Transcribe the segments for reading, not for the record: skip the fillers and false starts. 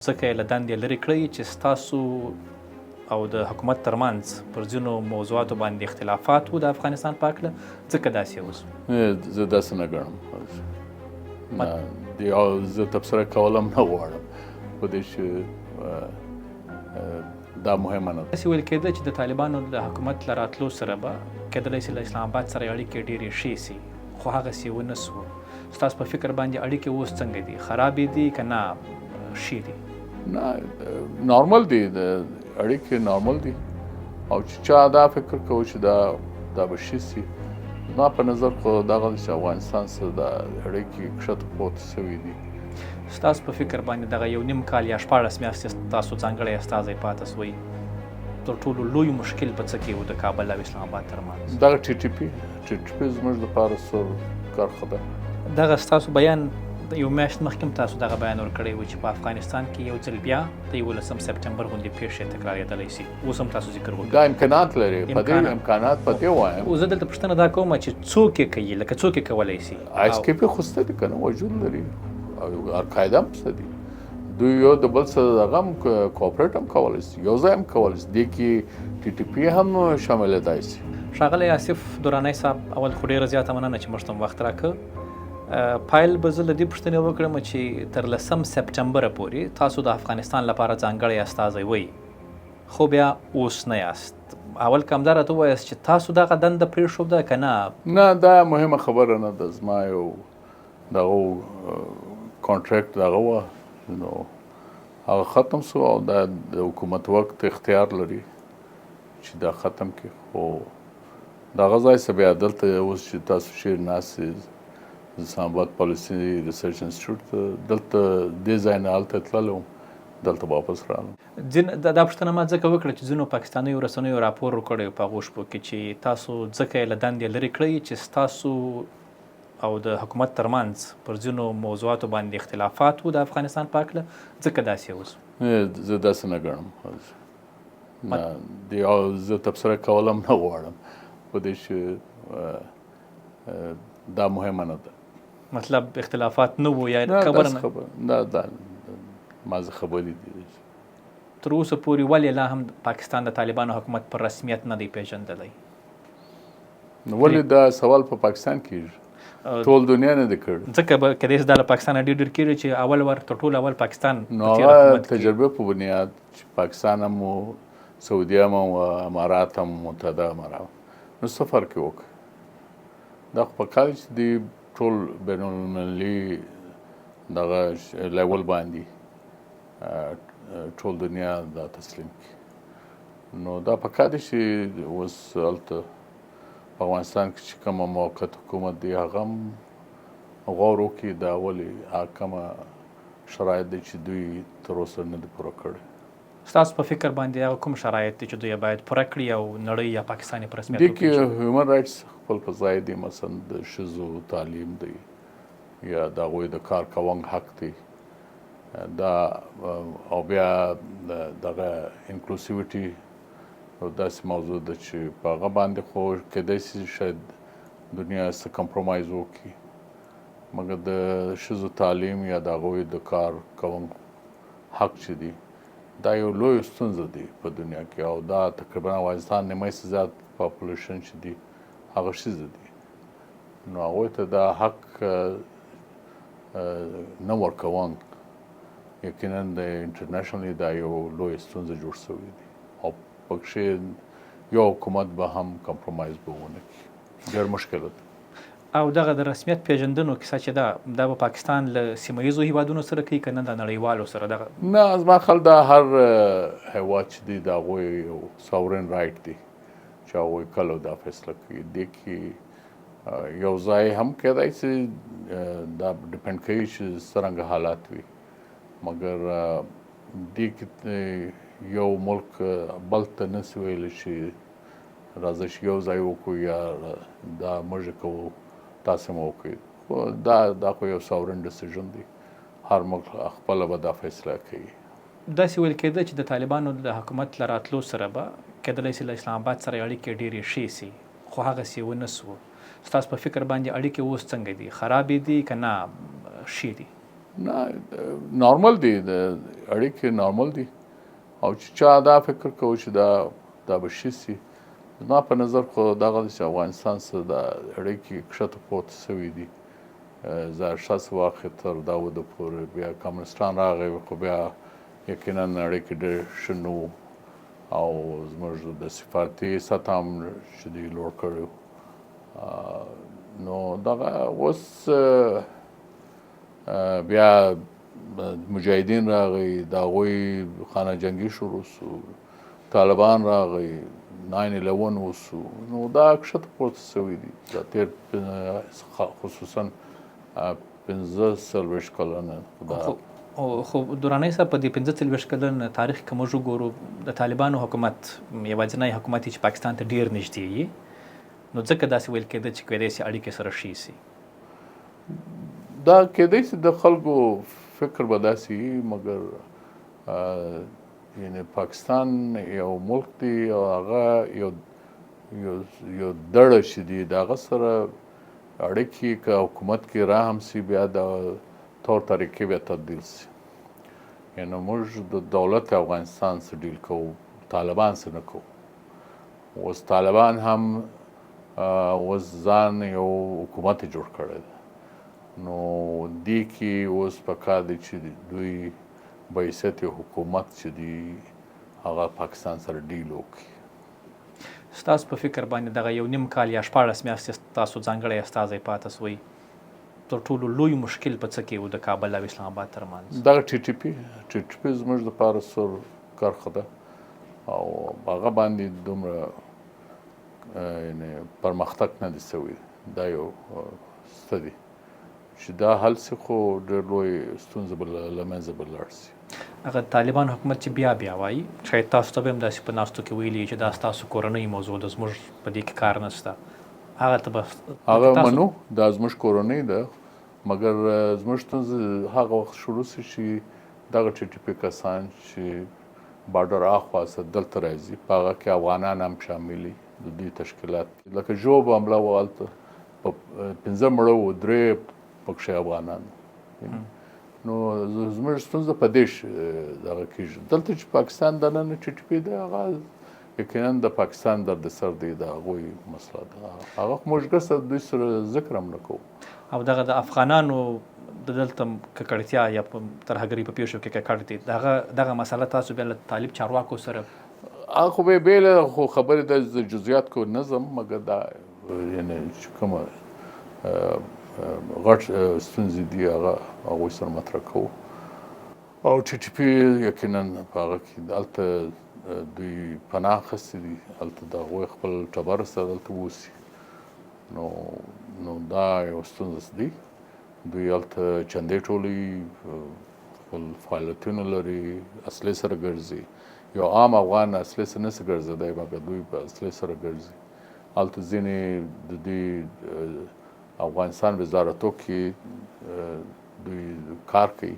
ځکه یې له دندې لرې کړئ چې ستاسو او د حکومت ترمنځ پر ځینو موضوعاتو باندې اختلافات و د افغانستان په هکله ځکه داسې اوس زه داسې نه ګڼم زه تبصره کول هم نه غواړم په دې چې دا مهمه نه ده. داسې ویل کېده چې د طالبانو د حکومت له راتلو سره به کېدلی شي له اسلام آباد سره اړیکې ډېرې ښې سي، خو هغسې ونه سوه. ستاسو په فکر باندې اړیکې اوس څنګه دي؟ خرابې دي که نه ښې دي؟ نه نارمل دي، اړیکې نارمل دي او چې چا دا فکر کوي چې دا به ښې سي، زما په نظر خو دغه چې افغانستان سره د اړیکې کښته پورته سوي دي. ستاسو په فکر باندې دغه یو نیم کال یا 14 میاشتې تاسو ځانګړی استازی پاتې سوئ، تر ټولو لوی مشکل په څه کې و د کابل او اسلام آباد ترمنځ؟ دغه ټي ټي پي زموږ دپاره سور کرښه ده. دغه ستاسو بیان یو میاشت مخکې هم تاسو دغه بیان ورکړی و چې په افغانستان کې یو ځل بیا د 11 سپټمبر غوندې پیښې تکرارېدلی شي. اوس هم تاسو ذکر وکړئ. دا امکانات لري، په دې امکانات په دې وایم. زه دلته پوښتنه دا کوم چې څوک یې کوي، لکه څوک یې کولی شي؟ آی اس کې پي خو شته دي که نه، وجود لري او القاعده هم شته دي. دوی یو د بل سره دغه هم کوآپریټ هم کولی شي، یو ځای هم کولی شي. دې کې ټي ټي پي هم شاملېدای شي. ښاغلی آصف درانی صاحب، اول خو ډېره زیاته مننه چې موږ ته وخت راکړ. پایل به زه له دې پوښتنې وکړم چې تر 10 سپټمبره پورې تاسو د افغانستان لپاره ځانګړی استازی وئ، خو بیا اوس نه یاست. اول که همدا راته ووایاست چې تاسو دغه دنده پرېښوده که نه؟ نه، دا مهمه خبره نه ده. زما یو دغه کانټریکټ دغه وه، نو هغه ختم شو او دا د حکومت وخت اختیار لري چې دا ختم کړي. خو دغه ځای څه بیا دلته اوس چې تاسو چېرې ناست یې، اسلام آباد پالیسي ریسرچ انسټیټیوټ دلته دې ځای نه هلته تللی وم، دلته واپس راغلم. دا پوښتنه ما ځکه وکړه چې ځینو پاکستانیو رسنیو راپور ورکړی په هغو شپو کې چې تاسو ځکه یې له دندې لرې کړئ چې ستاسو او د حکومت ترمنځ پر ځینو موضوعاتو باندې اختلافات و د افغانستان په هکله ځکه داسې اوس. زه داسې نه ګڼم. زه تبصره کول هم نه غواړم په دې چې دا مهمه نه ده. مطلب اختلافات نه وو یا خبره نه؟ دا مازه خبرې دي. تر اوسه پورې ولې لا هم پاکستان د طالبانو حکومت پر رسمیت نه دی پیژندلی؟ ولې دا سوال په پاکستان کېږي؟ ټول دنیا نه دی کړی. ځکه به کېدای شي دا له پاکستانه ډېر کېږي چې اول ور تر ټولو اول پاکستان نو هغه تجربه په بنیاد چې پاکستان هم و، سعودیه هم و، امارات هم، متحده عرب، نو څه فرق یې وکړ؟ دا خو پکار چې دوی ټول بین المللي دغه لیول باندې ټول دنیا دا تسلیم کړي. نو دا پکار دی چې اوس هلته په افغانستان کې چې کومه موقت حکومت دی هغه هم غور وکړي دا ولې هغه کومه شرایط دی چې دوی تر اوسه نه دي پوره کړي. ستاسو په فکر باندې هغه کوم شرایط دي چې دوی باید پوره کړي او نړۍ یا پاکستان یې په رسمیت وپېژني؟ دې کې هیومن رایټس خپل په ځای دي، مثلا د ښځو تعلیم دی یا د هغوی د کار کوونک حق دی، دا او بیا دغه انکلوسیویټي داسې موضوع ده چې په هغه باندې خو کېدای شي شاید دنیا څه کمپرومایز وکړي، مګر د ښځو تعلیم یا د هغوی د کار کوونکو حق چې دی دا یو لوی ستونزه دی په دنیا کې، او دا تقریبا افغانستان نیمایي څه زیات پاپولیشن چې دی هغه ښځې دي. نو هغوی ته دا حق نه ورکول یقینا د انټرنیشنلی دا یو لوی ستونزه جوړ شوی دی او پکښې یو حکومت به هم کمپرومایز به ونه کړي. ډېر مشکل ده. او دغه د رسمیت پیژندنو کیسه چې دا به پاکستان له سیمه ییزو هیوادونو سره کوي که نه د نړیوالو سره؟ دغه نه، زما خیال دا هر هیواد چې دی د هغوی یو ساورین رایټ دی چې هغوی کله دا فیصله کوي. دې کې یو ځای هم کېدای شي دا ډیپینډ کوي چې څرنګه حالات وي، مګر دې کې یو ملک بل ته نشي ویلی چې راځه چې یو ځای وکړو یا دا موږ کوو تاسې مو وکړئ. خو دا خو یو ساورین ډیسیژن دی، هر ملک خپله به دا فیصله کوي. داسې ویل کېده چې د طالبانو د حکومت له راتلو سره به کېدلی شي له اسلام آباد سره اړیکې ډېرې ښې سي، خو هغسې ونه سوه. ستاسو په فکر باندې اړیکې اوس څنګه دي؟ خرابې دي که نه ښې دي؟ نه نارمل دي د اړیکې نارمل دي او چې چا دا فکر کوي چې دا به شي سي زما په نظر خو دغه چې افغانستان سره د اړیکې کښته پورته سوي دي زر شاس واخې تر داود پورې بیا کمونستان راغی خو بیا یقینا اړیکې ډېر ښه نه وو او زموږ د سفارتي سطح هم چې دی لوړ کړی نو دغه اوس بیا مجاهدین راغی د هغوی خانه جنګي شروع سو طالبان راغی 9/11 وسو نو دا کښته پورته سوي دي دا تېر خصوصا 15 کلونه خو درانی صاحب په دې 15 کلن تاریخ کې موږ وګورو د طالبانو حکومت یوازینی حکومت چې پاکستان ته ډېر نږدې وي نو ځکه داسې ویل کېده چې کېدای شي اړیکې سره ښې سي دا کېدای شي د خلکو فکر به داسې وي مګر یعنې پاکستان یو ملک دی او هغه یو دړه چې دي د هغه سره اړیکې که حکومت کې را هم سي بیا د طور طریقې بیا تبدیل سي یعنې موږ د دولت افغانستان سره ډیل کوو طالبان سره نه کوو اوس طالبان هم اوس ځان یو حکومت جوړ کړی دی نو دې کې اوس پکار دی چې دوی بایسته حکومت چې دی هغه پاکستان سره ډیل وکړي ستاسو په فکر باندې دغه یو نیم کال یا 14 میاشتې تاسو ځانګړی استازی پاتې سوی تر ټولو لوی مشکل په څه کې و د کابل او اسلام آباد ترمنځ دغه ټي ټي پي زموږ دپاره سور کرښه ده او هغه باندې دومره یعنې پرمختګ نه دی سوی دا یو څه دي چې دا حل سي خو ډېر لوی ستونزه به له منځه به لاړ سي هغه طالبان حکومت چې بیا وایي شاید تاسو ته به هم داسې په ناستو کې ویلي چې دا ستاسو کورنۍ موضوع ده زموږ په دې کې کار نشته هغه ته به هغه منو دا زموږ کورنۍ ده مګر زموږ ستونزه هغه وخت شروع سي چې دغه ټي ټي پي کسان چې بارډر اخوا څخه دلته راځي په هغه کې افغانان هم شامل دي د دوی تشکیلات لکه ژوب حمله وه هلته په 15 مړه وو 3 پکښې افغانان نو زموږ ستونزه په دې دغه کېږي دلته چې پاکستان دننه ټي ټي پي دی هغه یقینا د پاکستان درد سر دی د هغوی مسله ده هغه موږ ګسه دوی سره ذکر هم نه کوو او دغه د افغانانو د دلته ککړتیا یا ترهګري په پیښو کې ککړ دي دغه مسله تاسو بیا له طالب چارواکو سره هغه خو به بیله خو خبرې د جزئیات کو نظم مګر دا یعنې چې کومه غټ ستونزې دي هغوی سره مطرح کوو او ټي ټي پي یقینا په هغه کې هلته دوی پناه اخیستې دي هلته د هغوی خپل ټبر سره دلته اوسي نو دا یو ستونزه دي دوی هلته چندې ټولوي خپل فعالیتونه لري اصلي سره ګرزي یو عام افغان اصلي سره نسي ګرځېدی مګر دوی په اصلي سره ګرځي هلته ځینې د دوی افغانستان وزارتو کې دوی کار کوي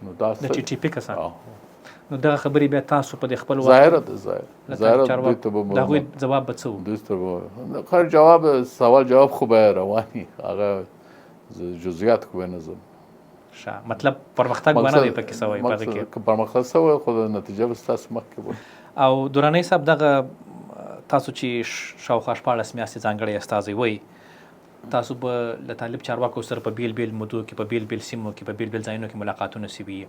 نو دا د ټي ټي پي کسان نو دغه خبرې بیا تاسو په خپل ظاهره دوی ته به د هغوی ځواب به څه و دوی ته به خیر جواب سوال جواب خو به رواني هغه جزئیات خو به نه ځم مطلب پرمختګ به نه دی پکې سوی په دې کې پرمختګ سوی خو د نتیجه به ستاسو مخکې وي او درانی صاحب دغه تاسو چې شاوخوا 14 میاشتې ځانګړی استازی وئ تاسو به له طالب چارواکو سره په بیل بیل مودو کې په بیل بیل سیمو کې په بیل بیل ځایونو کې ملاقاتونه سوي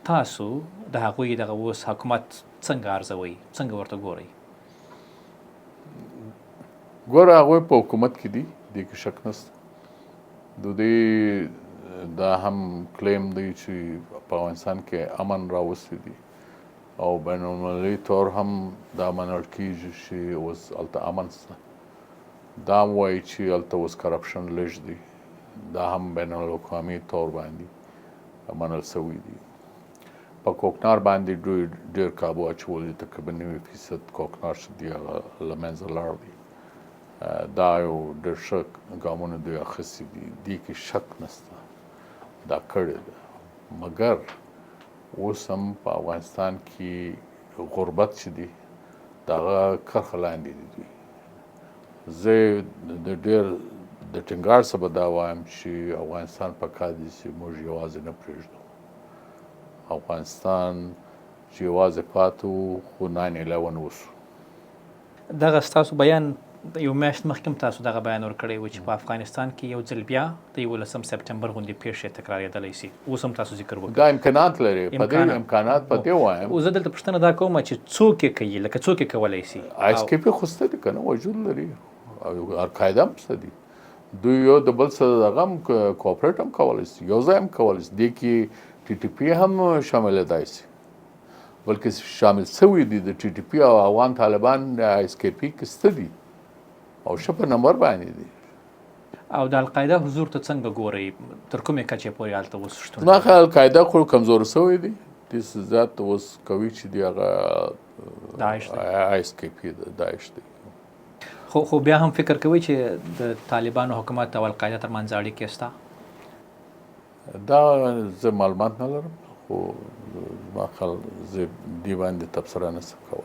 تاسو د هغوی دغه اوس حکومت څنګه ارزوئ څنګه ورته ګورئ ګوره هغوی په حکومت کې دي دې کې شک نشته د دوی دا هم کلیم دی چې په افغانستان کې امن راوستی دي او بین المللي طور هم دا منل کېږي چې اوس هلته امن شته دا هم وایي چې هلته اوس کرپشن لږ دی دا هم بین الاقوامي طور باندې منل سوي دي په کوکنار باندې دوی ډېر کابو اچولی تقریبا 90% کوکنار چې دی هغه له منځه لاړ دی دا یو ډېر ښه ګامونه دوی اخیستي دي دې کې شک نشته دا کړې ده مګر اوس هم په افغانستان کې غربت چې دی د هغه کرښه لاندې دي دوی زه د ډېر د ټینګار څخه به دا وایم چې افغانستان پکار دی چې موږ یوازې نه پرېږدو. افغانستان چې یوازې پاتې وو خو 9/11 وشو. دغه ستاسو بیان یو میاشت مخکې هم تاسو دغه بیان ورکړی و چې په افغانستان کې یو ځل بیا د 11 سپټمبر غوندې پیښې تکرارېدلی شي. اوس هم تاسو ذکر وکړ دا امکانات لري. په دې امکانات په دې وایم زه دلته پوښتنه دا کوم چې څوک یې کوي، لکه څوک یې کولی شي؟ ISKP خو شته دي که نه، وجود لري. او القاعده هم شته دي. دوی یو د بل سره دغه هم کوآپریټ هم کولی شي، یو ځای هم کولی شي. دې کې TTP هم شاملېدای شي، بلکې شامل شوي دي د TTP او افغان طالبان ISKP کې شته دي او ښه په نمبر باندې دي. او د القاعده حضور ته څنګه ګورئ؟ تر کومې کچې پورې هلته اوس شتون زما خیال القاعده خو کمزوری شوی دی. دې زیات اوس کوي چې دی هغه داعش دی، ISKP داعش دی. خو بیا هم فکر کوي چې د طالبانو حکومت او القاعده ترمنځ اړیکې شته؟ دا زه معلومات نه لرم، خو زما خیال زه دې باندې تبصره نشم کولی.